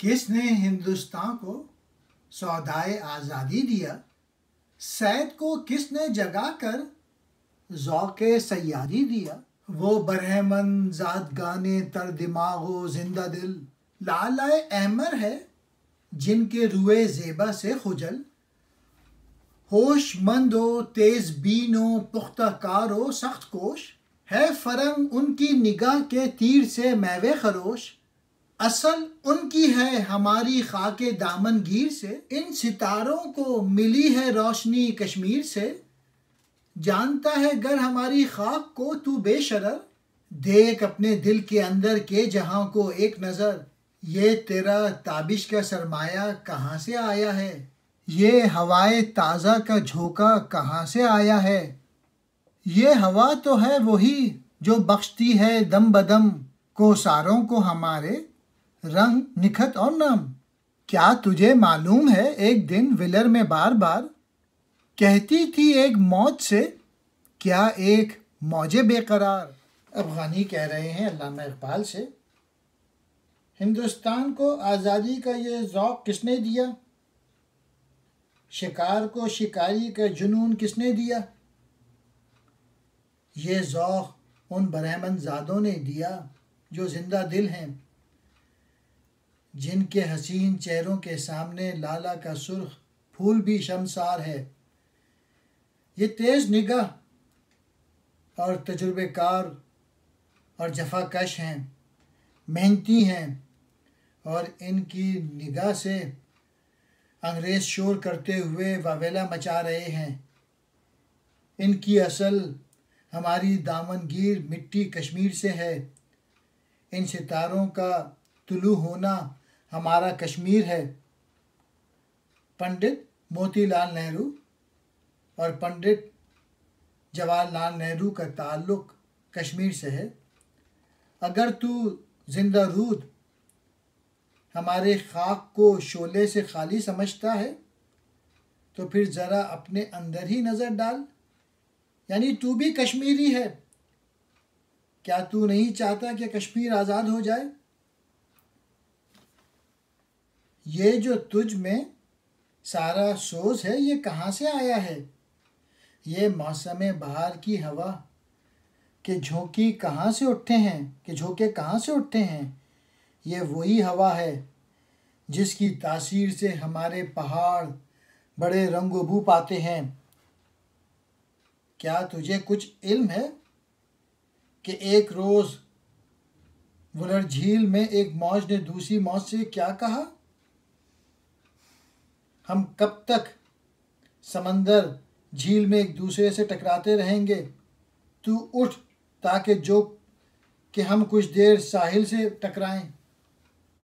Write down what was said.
किसने हिंदुस्तान को सौदाए आज़ादी दिया? सैद को किसने जगाकर ज़ौक़े सयारी दिया? वो बरहमन ज़ादगाने तर दिमागो जिंदा दिल लालाए अहमर है जिनके रुए ज़ेबा से खुजल। होशमंदो तेज़ बीनो पुख्ता कारो सख्त कोश है फरंग उनकी निगाह के तीर से मैवे खरोश। असल उनकी है हमारी खाके दामन गिर से, इन सितारों को मिली है रोशनी कश्मीर से। जानता है गर हमारी खाक को तू बेशरर, देख अपने दिल के अंदर के जहां को एक नज़र। ये तेरा ताबिश का सरमाया कहाँ से आया है? ये हवाए ताज़ा का झोंका कहाँ से आया है? ये हवा तो है वही जो बख्शती है दम बदम कोसारों को हमारे रंग निखत और नम। क्या तुझे मालूम है एक दिन विलर में बार बार कहती थी एक मौज से क्या एक मौजे बेकरार। अफगानी कह रहे हैं अल्लामा इकबाल से। हिंदुस्तान को आज़ादी का ये ज़ौक़ किसने दिया? शिकार को शिकारी का जुनून किसने दिया? ये ज़ौक़ उन बरहमन ज़ादों ने दिया जो जिंदा दिल हैं, जिनके हसीन चेहरों के सामने लाला का सुर्ख फूल भी शमसार है। ये तेज़ निगाह और तजुर्बेकार और जफाकश हैं, मेहनती हैं और इनकी निगाह से अंग्रेज़ शोर करते हुए वावेला मचा रहे हैं। इनकी असल हमारी दामनगीर मिट्टी कश्मीर से है। इन सितारों का तुलू होना हमारा कश्मीर है। पंडित मोतीलाल नेहरू और पंडित जवाहरलाल नेहरू का ताल्लुक़ कश्मीर से है। अगर तू जिंदा रूद हमारे खाक को शोले से खाली समझता है तो फिर ज़रा अपने अंदर ही नज़र डाल, यानी तू भी कश्मीरी है। क्या तू नहीं चाहता कि कश्मीर आज़ाद हो जाए? ये जो तुझ में सारा सोज है ये कहाँ से आया है? ये मौसम बहार की हवा के झोंके कहाँ से उठते हैं? ये वही हवा है जिसकी तासीर से हमारे पहाड़ बड़े रंगो बू पाते हैं। क्या तुझे कुछ इल्म है कि एक रोज़ वुलर झील में एक मौज ने दूसरी मौज से क्या कहा? हम कब तक समंदर झील में एक दूसरे से टकराते रहेंगे? तू उठ ताकि हम कुछ देर साहिल से टकराएं।